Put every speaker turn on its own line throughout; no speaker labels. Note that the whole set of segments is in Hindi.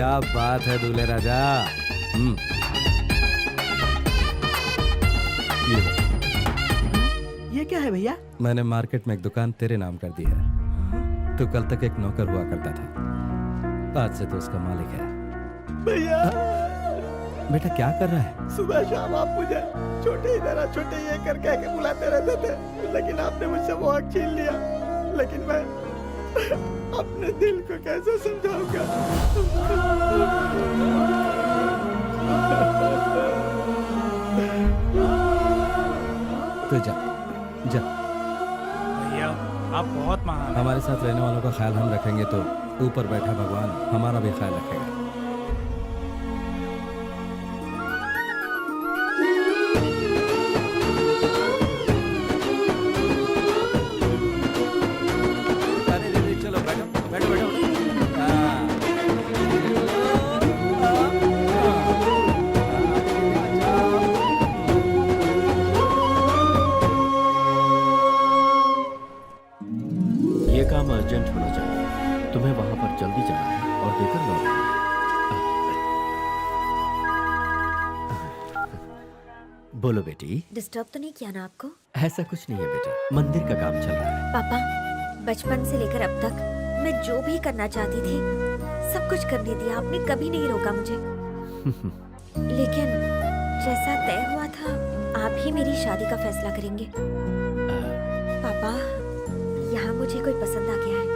क्या बात है दूल्हे राजा।
ये क्या है भैया?
मैंने मार्केट में एक दुकान तेरे नाम कर दी है। तू कल तक एक नौकर हुआ करता था, आज से तो उसका मालिक है।
भैया
बेटा क्या कर रहा है?
सुबह शाम आप मुझे छोटे इधर छोटे ये कर कह के बुलाते रहते थे, लेकिन आपने मुझसे वो हक छीन लिया। लेकिन मैं अपने दिल को कैसे समझाऊंगा?
तो जा जा।
भैया आप बहुत महान हैं।
हमारे साथ रहने वालों का ख्याल हम रखेंगे तो ऊपर बैठा भगवान हमारा भी ख्याल रखेगा। चलो बैठो बैठो बैठो।
ये काम अर्जेंट होना चाहिए। तुम्हें वहां पर जल्दी जाना है और देकर लौटना है। बोलो बेटी।
डिस्टर्ब तो नहीं किया ना आपको?
ऐसा कुछ नहीं है बेटा, मंदिर का काम चल रहा है।
पापा, बचपन से लेकर अब तक मैं जो भी करना चाहती थी सब कुछ करने दिया, आपने कभी नहीं रोका मुझे। लेकिन जैसा तय हुआ था आप ही मेरी शादी का फैसला करेंगे। पापा, यहाँ मुझे कोई पसंद आ गया है।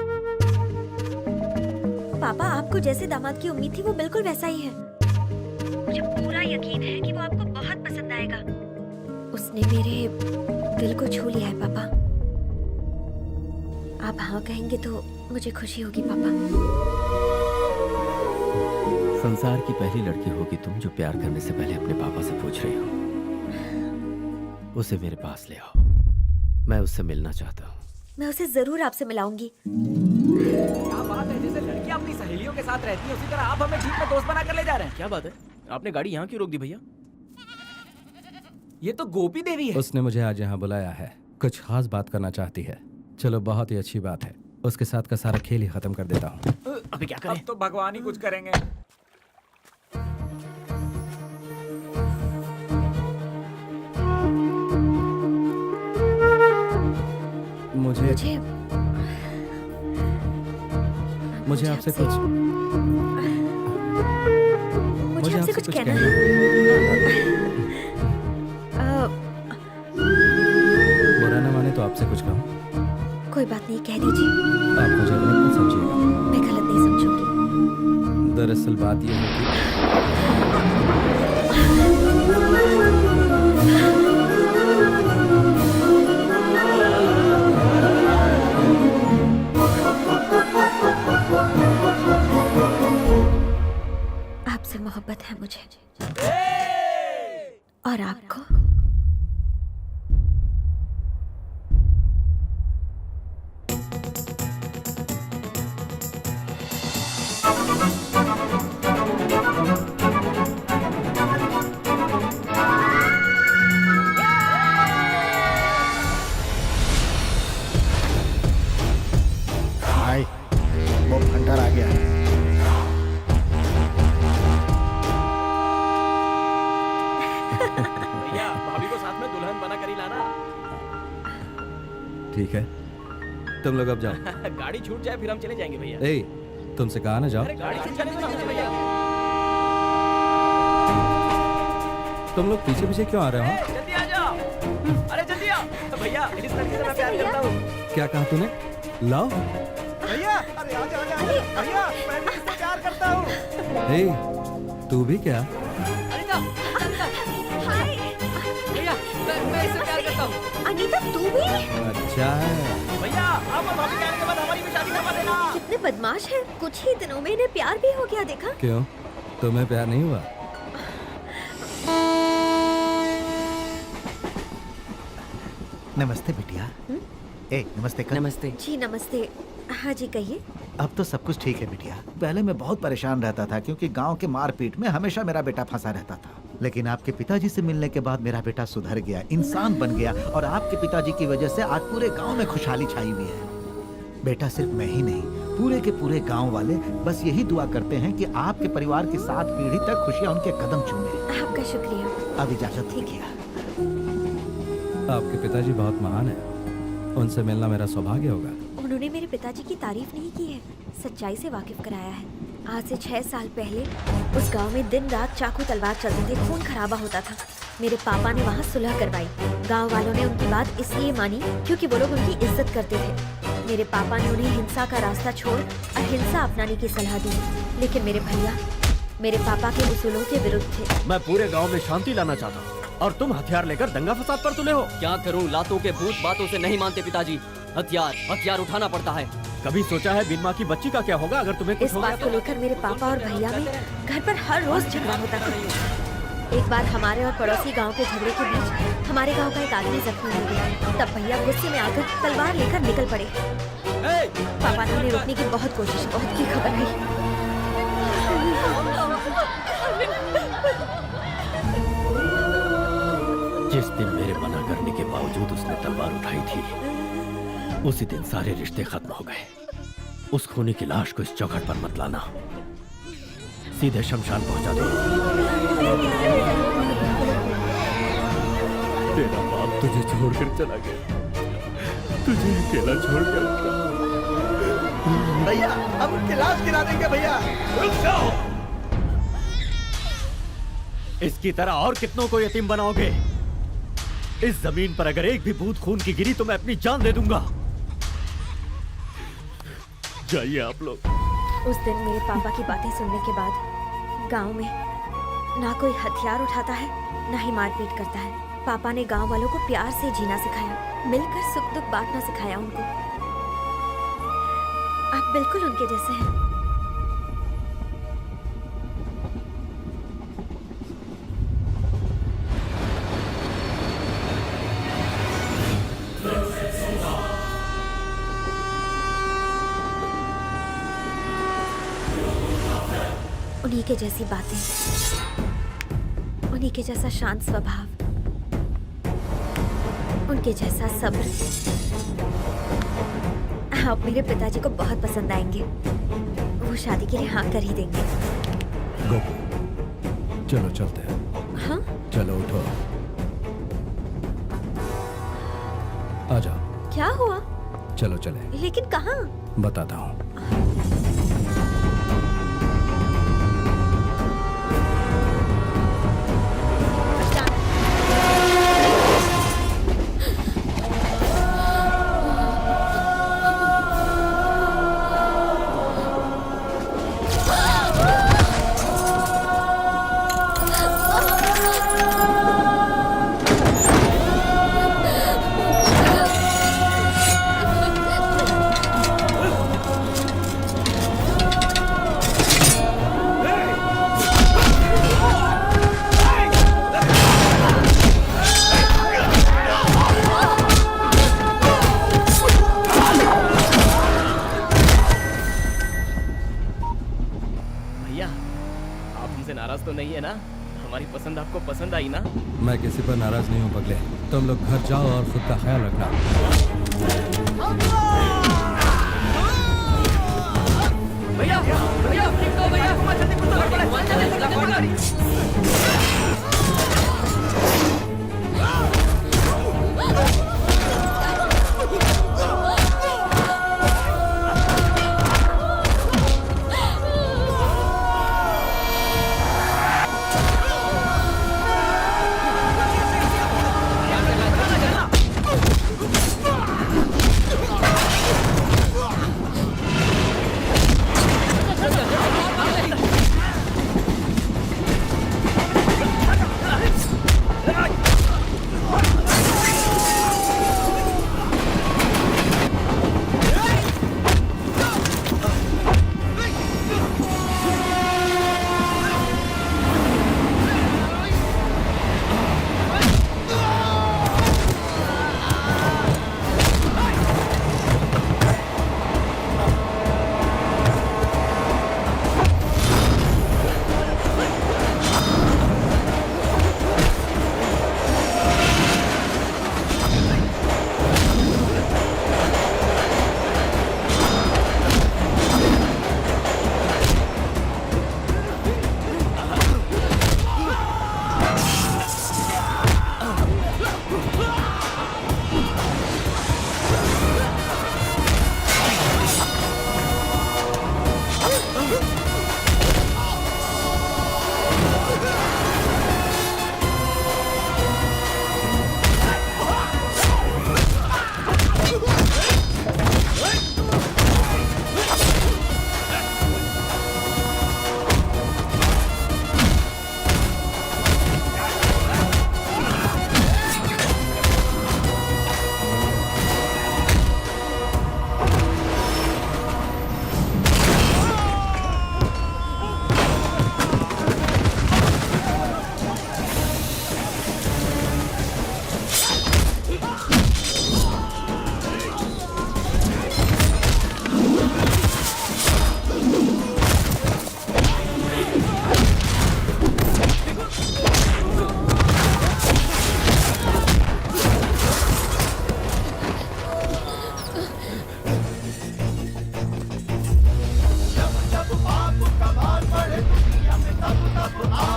पापा, आपको जैसे दामाद की उम्मीद थी वो बिल्कुल वैसा ही है। मुझे पूरा यकीन है कि वो आपको बहुत पसंद आएगा। उसने मेरे दिल को छू लिया है पापा। आप हाँ कहेंगे तो मुझे खुशी होगी पापा।
संसार की पहली लड़की होगी तुम जो प्यार करने से पहले अपने पापा से पूछ रही हो। उसे मेरे पास ले आओ, मैं उससे मिलना चाहता हूँ।
मैं उसे जरूर आपसे मिलाऊंगी।
क्या बात है, जैसे लड़कियां अपनी सहेलियों के साथ रहती हैं उसी तरह आप हमें जीप में दोस्त बना कर ले जा रहे हैं।
क्या बात है, आपने गाड़ी यहाँ क्यों रोक दी भैया?
ये तो गोपी देवी है।
उसने मुझे आज यहाँ बुलाया है, कुछ खास बात करना चाहती है। चलो बहुत ही अच्छी बात है, उसके साथ का सारा खेल ही खत्म कर देता हूँ।
अभी क्या करें?
अब तो भगवान ही कुछ करेंगे।
मुझे आपसे कुछ
मुझे आपसे कुछ कहना है।
बुरा ना माने तो आपसे कुछ कहूँ?
कोई बात नहीं, कह दीजिए।
आप मुझे गलत मत समझिएगा।
मैं गलत नहीं समझूंगी।
दरअसल बात ये है कि
आपसे मोहब्बत है मुझे। और आपको?
हाय, वो भंडार आ गया है।
भैया भाभी को साथ में दुल्हन बना कर ही लाना।
ठीक है, तुम लोग अब जाओ।
गाड़ी छूट जाए फिर हम चले जाएंगे भैया।
ए, तुमसे कहा ना जाओ।
अरे गाड़ी छूट जाने दो ना हमसे भैया।
तुम लोग पीछे पीछे क्यों आ रहे हो?
जल्दी आ जाओ। अरे जल्दी आओ। तो भैया इस लड़की से मैं प्यार करता हूँ।
क्या कहा तूने? लाओ।
भैया अरे आजा आजा आजा। भैया मैं भी इससे प्यार करता हूँ।
ए, तू भी क्या?
अनिता भैया मैं इससे प्यार करता हूँ।
अनीता, तू भी?
अच्छा
भैया आप और भाभी कहने के बाद हमारी भी शादी करवा देना।
कितने बदमाश हैं। कुछ ही दिनों में इन्हें प्यार भी हो गया, देखा?
क्यों, तुम्हें प्यार नहीं हुआ?
नमस्ते बिटिया। ए, नमस्ते कर।
नमस्ते।
जी नमस्ते। हाँ जी कहिए।
अब तो सब कुछ ठीक है बिटिया। पहले मैं बहुत परेशान रहता था क्योंकि गांव के मारपीट में हमेशा मेरा बेटा फंसा रहता था। लेकिन आपके पिताजी से मिलने के बाद मेरा बेटा सुधर गया, इंसान बन गया और आपके पिताजी की वजह से आज पूरे गांव में खुशहाली छाई हुई है। बेटा सिर्फ मैं ही नहीं
पूरे के पूरे गांव वाले बस यही दुआ करते हैं कि आपके परिवार की 7 पीढ़ी तक खुशियां उनके कदम चूमे।
आपका शुक्रिया।
अब इजाजत
ठीक है।
आपके पिताजी बहुत महान है, उनसे मिलना मेरा सौभाग्य होगा।
उन्होंने मेरे पिताजी की तारीफ नहीं की है, सच्चाई से वाकिफ कराया है। आज से 6 साल पहले उस गांव में दिन रात चाकू तलवार चलते थे, खून खराबा होता था। मेरे पापा ने वहाँ सुलह करवाई। गांव वालों ने उनकी बात इसलिए मानी क्योंकि वो लोग उनकी इज्जत करते थे। मेरे पापा ने उन्हें हिंसा का रास्ता छोड़ अहिंसा अपनाने की सलाह दी, लेकिन मेरे भैया मेरे पापा के उसूलों के विरुद्ध थे।
मैं पूरे गांव में शांति लाना चाहता हूँ और तुम हथियार लेकर दंगा फसाद पर तुले हो।
क्या करूं, लातों के भूत बातों से नहीं मानते पिताजी। हथियार उठाना पड़ता है।
कभी सोचा है बिन माँ की बच्ची का क्या होगा अगर तुम्हें कुछ
इस
हो गया
बात को लेकर मेरे पापा और भैया में घर पर हर रोज झगड़ा होता था। एक बार हमारे और पड़ोसी गांव के झगड़े के बीच हमारे गांव का एक आदमी जख्मी हो गया। तब भैया गुस्से में आकर तलवार लेकर निकल पड़े। पापा ने उन्हें रोकने की बहुत कोशिश, बहुत की खबर नहीं।
जिस दिन मेरे मना करने के बावजूद उसने तलवार उठाई थी, उसी दिन सारे रिश्ते खत्म हो गए। उस खूनी की लाश को इस चौखट पर मत लाना, सीधे शमशान पहुंचा दो। तेरा बाप तुझे छोड़कर चला गया, तुझे अकेला छोड़कर।
भैया हम उनकी लाश गिरा देंगे भैया।
रुक जाओ। इसकी तरह और कितनों को यतीम बनाओगे? इस जमीन पर अगर एक भी बूंद खून की गिरी तो मैं अपनी जान दे दूंगा। जाइए आप लोग।
उस दिन मेरे पापा की बातें सुनने के बाद गांव में ना कोई हथियार उठाता है, ना ही मारपीट करता है। पापा ने गांव वालों को प्यार से जीना सिखाया, मिलकर सुख दुख बांटना सिखाया उनको। आप बिल्कुल उनके जैसे हैं। उन्हीं के जैसी बातें, उन्हीं के जैसा शांत स्वभाव, उनके जैसा सब्र। आप मेरे पिताजी को बहुत पसंद आएंगे। वो शादी के लिए हाँ कर ही देंगे।
गोपू, चलो चलते हैं।
हाँ?
चलो उठो, आ जाओ।
क्या हुआ?
चलो चले।
लेकिन कहाँ?
बताता हूँ।
नाराज तो नहीं है ना? हमारी पसंद आपको पसंद आई ना?
मैं किसी पर नाराज नहीं हूँ पगले। तुम लोग घर जाओ और खुद का ख्याल रखना।
भैया भैया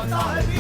होता है